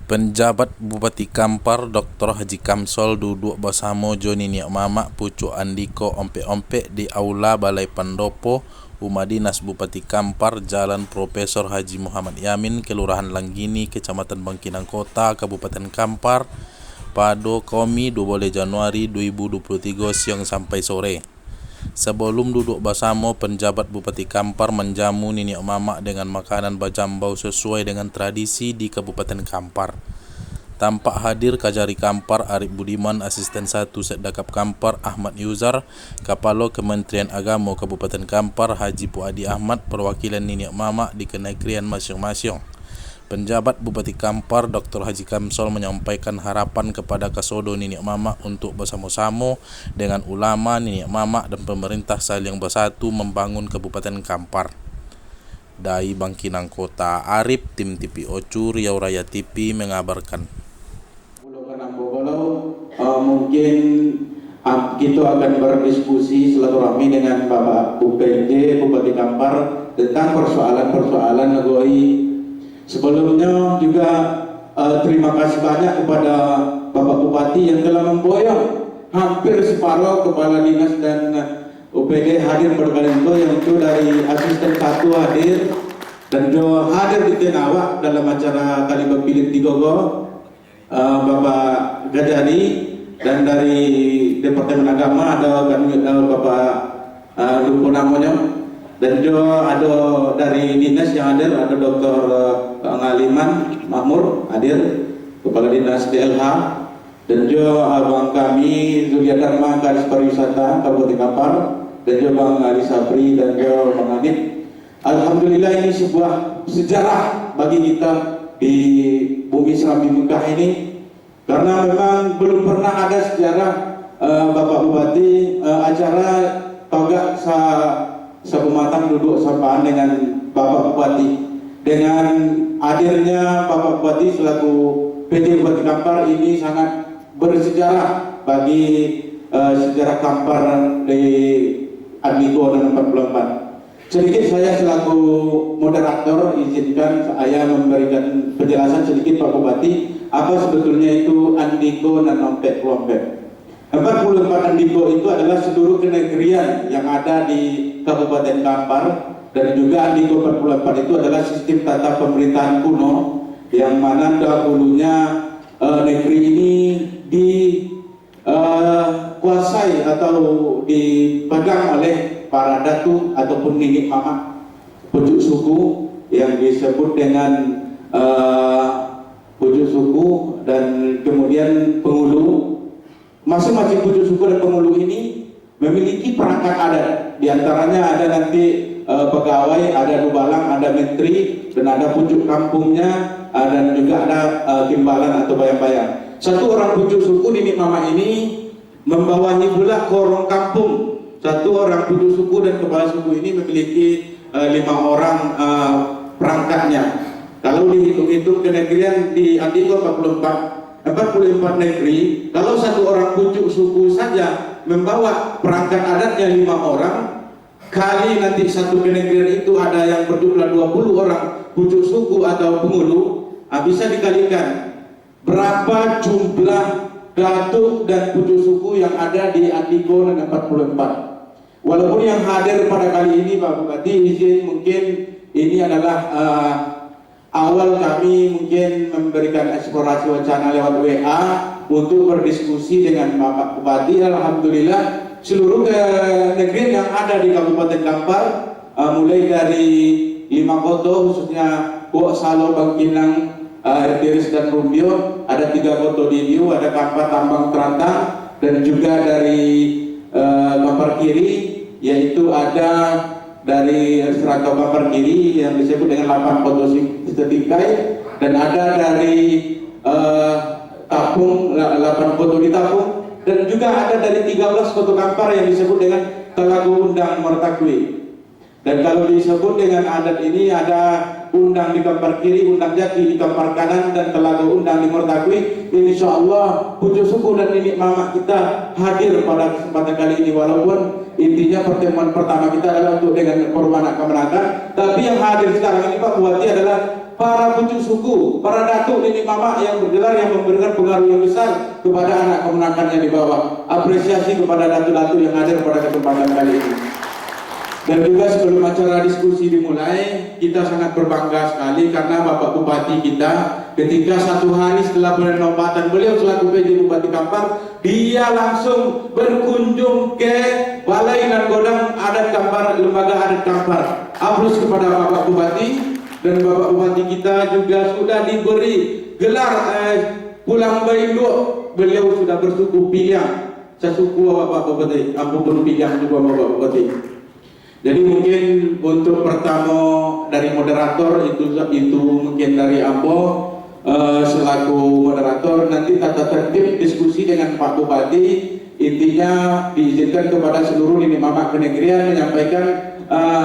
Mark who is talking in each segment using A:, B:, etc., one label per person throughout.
A: Penjabat Bupati Kampar Dr. Haji Kamsol duduk bersama Joni Niak Mamak Pucuk Andiko Ompe-Ompe di Aula Balai Pendopo Rumah Dinas Bupati Kampar, Jalan Profesor Haji Muhammad Yamin, Kelurahan Langgini, Kecamatan Bangkinang Kota, Kabupaten Kampar, pada Kamis 12 Januari 2023 siang sampai sore. Sebelum duduk bersama, penjabat Bupati Kampar menjamu Niak Mamak dengan makanan bajambau sesuai dengan tradisi di Kabupaten Kampar. Tampak hadir Kajari Kampar Arif Budiman, Asisten 1 Setdakap Kampar Ahmad Yuzar, Kepala Kementerian Agama Kabupaten Kampar Haji Puadi Ahmad, perwakilan Niak Mamak di kenegrian masing-masing. Penjabat Bupati Kampar Dr. Haji Kamsol menyampaikan harapan kepada Kasodo Niak Mamak untuk bersama-sama dengan ulama Niak Mamak dan pemerintah saling bersatu membangun Kabupaten Kampar. Dari Bangkinang Kota, Arif, Tim TV Ocu, Riau Raya TV mengabarkan.
B: Mungkin kita akan berdiskusi silaturahmi dengan Bapak UPD Bupati Kampar tentang persoalan-persoalan negeri. Sebelumnya juga terima kasih banyak kepada Bapak Bupati yang telah memboyong hampir separuh kepala dinas dan UPD hadir pada kali itu dari asisten 1 hadir dan juga hadir di Tenawak dalam acara kali berpilih di Gogo, Bapak Gajari, dan dari Departemen Agama ada Bapak lupa namanya, dan juga ada dari dinas yang hadir ada Dr. Ngaliman Makmur hadir, Kepala Dinas DLH, dan juga abang kami Zulia Dharma Kadis Pariwisata Kabupaten Kampar, dan juga Bang Ali Sabri dan juga Bang Adit. Alhamdulillah ini sebuah sejarah bagi kita di bumi Serambi Mekah ini, karena memang belum pernah ada sejarah Bapak Bupati acara togak sepematang duduk sapaan dengan Bapak Bupati. Dengan hadirnya Bapak Bupati selaku PT Bupati Kampar ini sangat bersejarah bagi sejarah Kampar di Andiko dan 44. Sedikit saya selaku moderator izinkan saya memberikan penjelasan sedikit Pak Bupati apa sebetulnya itu Andiko dan Ompek Kelompek. 44 Andiko itu adalah seluruh kenegrian yang ada di Kabupaten Kampar, dan juga Andiko 44 itu adalah sistem tata pemerintahan kuno yang mana dahulunya negeri ini dikuasai atau dipegang oleh para datu ataupun Niak Mamak, pucuk suku yang disebut dengan pucuk suku dan kemudian pengulu. Masing-masing pucuk suku dan pengulu ini memiliki perangkat adat. Di antaranya ada nanti pegawai, ada dubalang, ada menteri, dan ada pucuk kampungnya, dan juga ada timbalan atau bayang-bayang. Satu orang pucuk suku di Niak Mamak ini membawahi pula korong kampung. Satu orang pucuk suku dan kepala suku ini memiliki 5 orang perangkatnya. Kalau dihitung-hitung kenegrian di Andiko 44 negeri, kalau satu orang pucuk suku saja membawa perangkat adatnya 5 orang, kali nanti satu kenegrian itu ada yang berjumlah 20 orang pucuk suku atau pengulu, bisa dikalikan berapa jumlah datuk dan pucuk suku yang ada di Andiko dan 44. Walaupun yang hadir pada kali ini Pak Bupati izin mungkin ini adalah awal kami mungkin memberikan eksplorasi wacana lewat WA untuk berdiskusi dengan Bapak Bupati. Alhamdulillah seluruh negeri yang ada di Kabupaten Kampar, mulai dari 5 kota khususnya Bok Salo, Bangkinang, Tiris dan Rumbio, ada 3 kota di Liu, ada Kampar, Tambang, Terantang, dan juga dari Kampar Kiri, yaitu ada dari Serantau Kampar Kiri yang disebut dengan 8 kota Setikai, dan ada dari Tapung, 8 kota di Tapung, dan juga ada dari 13 kota Kampar yang disebut dengan Telaga Undang Mertakwi. Dan kalau disebut dengan adat ini ada Undang di Kampar Kiri, Undang Jati di Kampar Kanan, dan Telaga Undang di Mertakwi. Insya Allah pucuk suku dan Niak Mamak kita hadir pada kesempatan kali ini, walaupun intinya pertemuan pertama kita adalah untuk dengan korban kemenangan. Tapi yang hadir sekarang ini Pak Bupati adalah para pucuk suku, para datuk nenek mama yang bergelar yang memberikan pengaruh yang besar kepada anak kemenakannya di bawah. Apresiasi kepada datuk-datuk yang hadir pada kesempatan kali ini. Dan juga sebelum acara diskusi dimulai, kita sangat berbangga sekali karena Bapak Bupati kita ketika 1 hari setelah penempatan beliau selaku PJ Bupati Kampar, dia langsung berkunjung ke Balai dan Godang Adat Kampar, Lembaga Adat Kampar. Aplaus kepada Bapak Bupati, dan Bapak Bupati kita juga sudah diberi gelar Pulang Bainduk. Beliau sudah bersuku Piliang, sesuku Bapak Bupati, ampun Piliang juga Bapak Bupati. Jadi mungkin untuk pertama dari moderator itu mungkin dari Ambo selaku moderator, nanti tata tertib diskusi dengan Pak Bupati intinya diizinkan kepada seluruh nenek mama kenegrian menyampaikan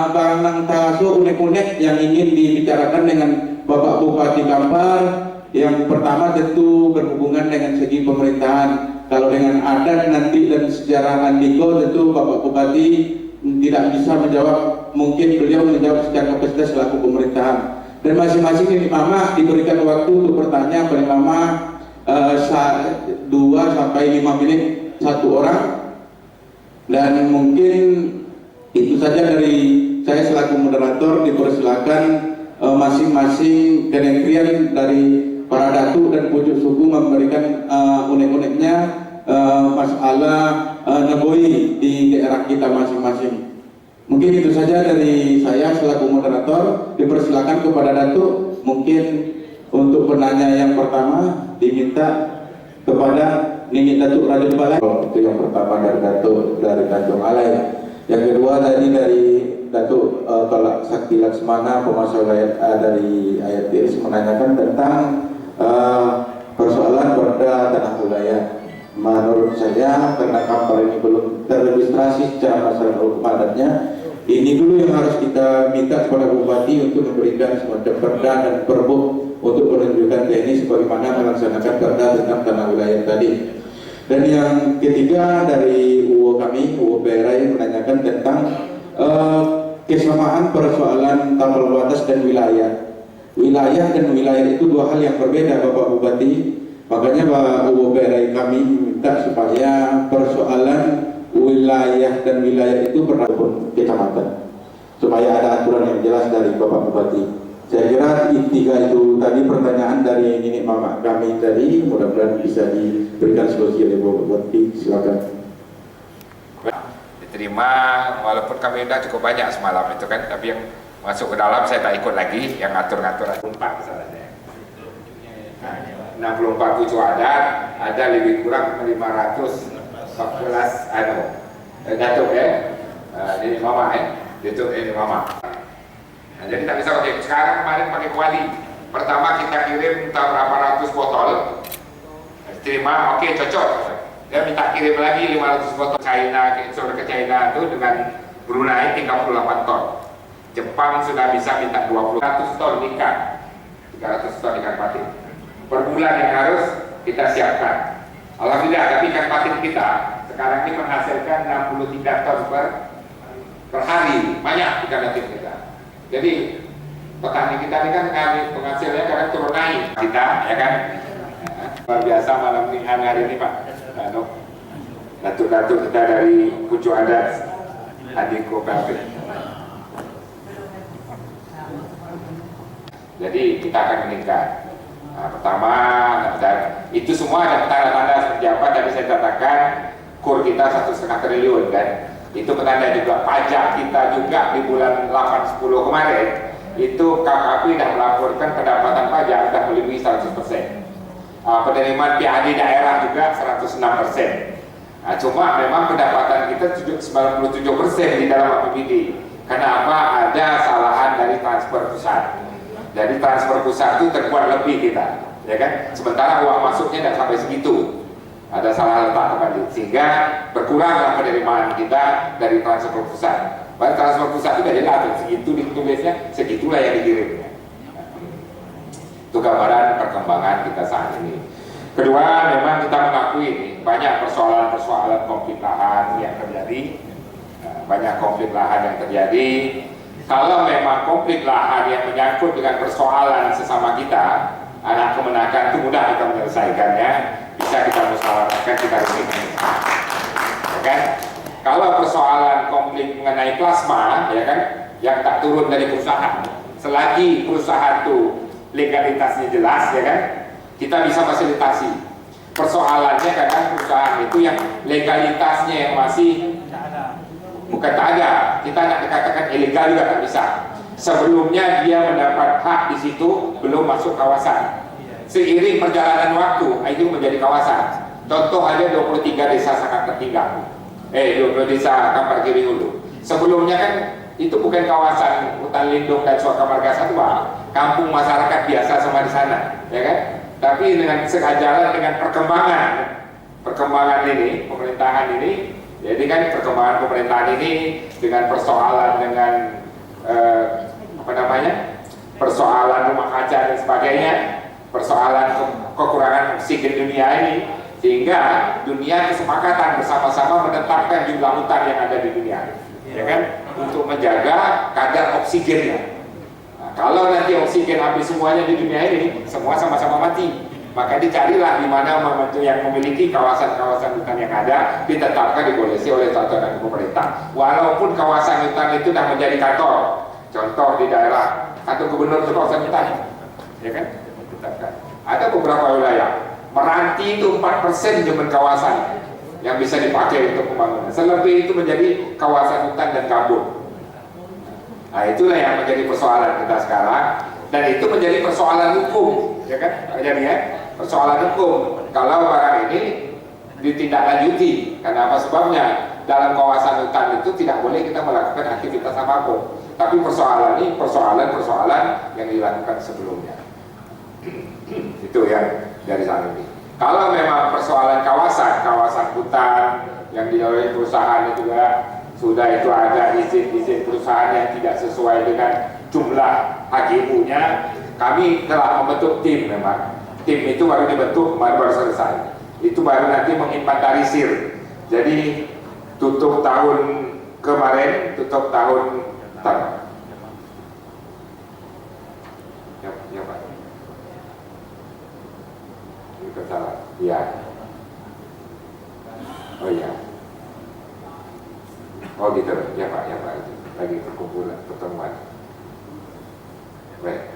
B: barang taso unek-unek yang ingin dibicarakan dengan Bapak Bupati Kampar. Yang pertama tentu berhubungan dengan segi pemerintahan. Kalau dengan adat nanti dan sejarah Andiko tentu Bapak Bupati tidak bisa menjawab, mungkin beliau menjawab secara kapasitas selaku pemerintahan. Dan masing-masing ini mama diberikan waktu untuk bertanya paling lama 2 sampai 5 menit satu orang. Dan mungkin itu saja dari saya selaku moderator. Dipersilakan masing-masing kenegrian dari para datuk dan pucuk suku memberikan unek-uneknya masalah negoi di daerah kita masing-masing. Mungkin itu saja dari saya selaku moderator. Dipersilakan kepada datuk. Mungkin untuk penanya yang pertama diminta kepada Nini Datuk Raden Balai. Itu yang pertama dari datuk dari Tanjung Alai. Yang kedua tadi dari Datuk Tolak Sakti Laksmana Pemasok dari Ayat Tiris menanyakan tentang persoalan perda tanah wilayah. Menurut saya karena Kampar ini belum terregistrasi secara masalah hukum adatnya, ini dulu yang harus kita minta kepada Bupati untuk memberikan semacam perda dan perbuk untuk menunjukkan teknis bagaimana melaksanakan perda tentang tanah wilayah tadi. Dan yang ketiga dari UO kami, UO Berai menanyakan tentang kesamaan persoalan tambal batas dan wilayah. Wilayah dan wilayah itu 2 hal yang berbeda Bapak Bupati. Makanya Pak UO Berai kami minta supaya persoalan wilayah dan wilayah itu berlaku kecamatan, supaya ada aturan yang jelas dari Bapak Bupati. Saya kira 3 itu tadi pertanyaan dari nenek mama kami tadi, mudah-mudahan bisa diberikan solusi oleh Bapak Bupati. Silakan.
C: Diterima, walaupun kami sudah cukup banyak semalam itu kan, tapi yang masuk ke dalam saya tak ikut lagi, yang ngatur-ngatur 4 misalnya. 64 pucuk adat, ada lebih kurang 514 datuk ini mama datuk ini mama. Nah, jadi tak bisa pakai. Sekarang kemarin pakai kuali. Pertama kita kirim entah berapa ratus botol, terima, oke cocok. Dia minta kirim lagi 500 botol China, ke China itu dengan Brunei 38 ton. Jepang sudah bisa minta 200 ton ikan, 300 ton ikan patin per bulan yang harus kita siapkan. Alhamdulillah, tapi ikan patin kita sekarang ini menghasilkan 63 ton per hari, banyak ikan patin kita. Jadi petani kita ini kan penghasilnya kadang turun naik kita, ya kan? Luar biasa malam ini hari ini Pak. Datuk-datuk kita dari pucuk adat Andiko PLP. Jadi kita akan meningkat. Nah, pertama, dan itu semua ada tanda-tanda seperti apa tadi saya katakan, kur kita 1,5 triliun kan. Itu petanda juga pajak kita juga di bulan 8-10 kemarin itu KKP sudah melaporkan pendapatan pajak sudah melebihi 100%. Penerimaan PAD daerah juga 106%. Nah, cuma memang pendapatan kita 97% di dalam APBD. Kenapa? Ada kesalahan dari transfer pusat. Jadi transfer pusat itu terbuat lebih kita, ya kan? Sementara uang masuknya tidak sampai segitu. Ada salah letak kembali, sehingga berkuranglah penerimaan kita dari transfer pusat. Pada transfer pusat itu jelas segitu ditulisnya, segitulah yang dikirimnya. Itu gambaran perkembangan kita saat ini. Kedua, memang kita mengakui ini banyak persoalan-persoalan konflik lahan yang terjadi, banyak konflik lahan yang terjadi, Kalau memang konflik lahan yang menyangkut dengan persoalan sesama kita, anak kemenakan itu mudah kita menyelesaikannya, bisa kita musyawarahkan, kita rumuskan, ya kan? Kalau persoalan konflik mengenai plasma, ya kan, yang tak turun dari perusahaan, selagi perusahaan itu legalitasnya jelas, ya kan, kita bisa fasilitasi. Persoalannya kadang perusahaan itu yang legalitasnya yang masih bukan tak ada, kita nak dikatakan ilegal juga tak bisa. Sebelumnya dia mendapat hak di situ, belum masuk kawasan. Seiring perjalanan waktu, itu menjadi kawasan. Contoh ada 23 desa sangat tertinggal. 20 desa Kampar Kiri Hulu. Sebelumnya kan itu bukan kawasan hutan lindung dan suaka marga satwa, kampung masyarakat biasa sama di sana, ya kan? Tapi dengan sejalan dengan perkembangan ini, pemerintahan ini. Jadi kan perkembangan pemerintahan ini dengan persoalan persoalan rumah kaca dan sebagainya, persoalan kekurangan oksigen dunia ini, sehingga dunia kesepakatan bersama-sama menetapkan jumlah hutan yang ada di dunia, ya kan, untuk menjaga kadar oksigennya. Nah, kalau nanti oksigen habis semuanya di dunia ini, semua sama-sama mati. Maka dicarilah di mana yang memiliki kawasan-kawasan hutan yang ada ditetapkan dipolisi oleh satuan pemerintah. Walaupun kawasan hutan itu sudah menjadi kantor, contoh di daerah kantor gubernur itu kawasan hutan, ya kan? Ditetapkan. Ada beberapa wilayah Meranti itu 4% jumlah kawasan yang bisa dipakai untuk pembangunan. Selebih itu menjadi kawasan hutan dan gambut. Nah, itulah yang menjadi persoalan kita sekarang, dan itu menjadi persoalan hukum, ya kan? Jadi ya, persoalan hukum. Kalau barang ini ditindaklanjuti, karena apa sebabnya? Dalam kawasan hutan itu tidak boleh kita melakukan aktivitas apapun. Tapi persoalan ini persoalan yang dilakukan sebelumnya. Itu yang dari sana ini. Kalau memang persoalan kawasan hutan yang dilalui perusahaan itu juga sudah itu ada izin perusahaan yang tidak sesuai dengan jumlah HGU-nya, kami telah membentuk tim. Memang tim itu baru dibentuk, baru selesai. Itu baru nanti menginventarisir. Jadi tutup tahun kemarin, tutup tahun ya Pak. Itu salah. Ya. Oh iya. Oh gitu, ya Pak, itu lagi perkumpulan pertemuan. Baik.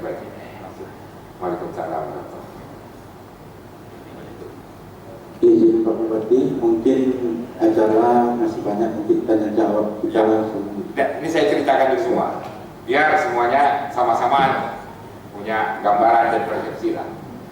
C: Waalaikumsalam.
B: Izin Pak Bupati, mungkin acara masih banyak untuk tanya jawab kita langsung.
C: Ini saya ceritakan dulu semua, biar semuanya sama-sama punya gambaran dan persepsi lah.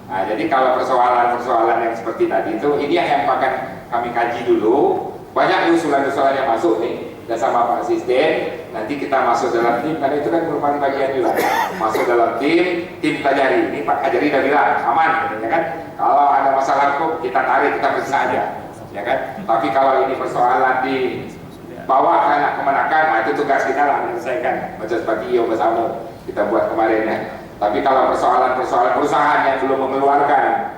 C: Nah, jadi kalau persoalan-persoalan yang seperti tadi itu, ini yang akan kami kaji dulu. Banyak usulan-usulan yang masuk nih, dan sama Pak Asisten. Nanti kita masuk dalam tim, karena itu kan merupakan bagian juga. Masuk dalam tim pelajari. Ini Pak Ajari udah bilang aman, ya kan? Kalau ada masalah hukum kita tarik, kita periksa aja, ya kan? Tapi kalau ini persoalan di bawah anak kemenakan, nah itu tugas kita lah menyelesaikan. Macam seperti IO bersama kita buat kemarin ya. Tapi kalau persoalan perusahaan yang belum mengeluarkan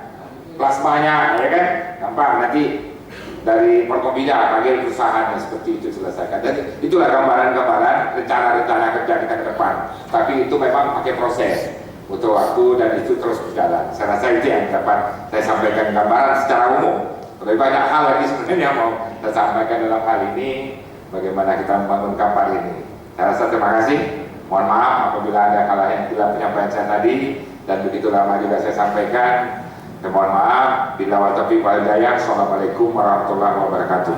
C: plasmanya, ya kan, gampang nanti dari Forkompida panggil perusahaan yang seperti itu selesaikan. Dan itulah gambaran-gambaran rencana-rencana kerja kita ke depan. Tapi itu memang pakai proses, butuh waktu, dan itu terus berjalan. Saya rasa itu yang dapat saya sampaikan gambaran secara umum. Lebih banyak hal lagi sebenarnya yang mau saya sampaikan dalam hal ini, bagaimana kita membangun Kampar ini. Saya rasa terima kasih. Mohon maaf apabila ada kesalahan dalam penyampaian saya tadi, dan begitu lama juga saya sampaikan. Mohon maaf. Bila wa taufiq wal hidayah. Assalamualaikum warahmatullahi wabarakatuh.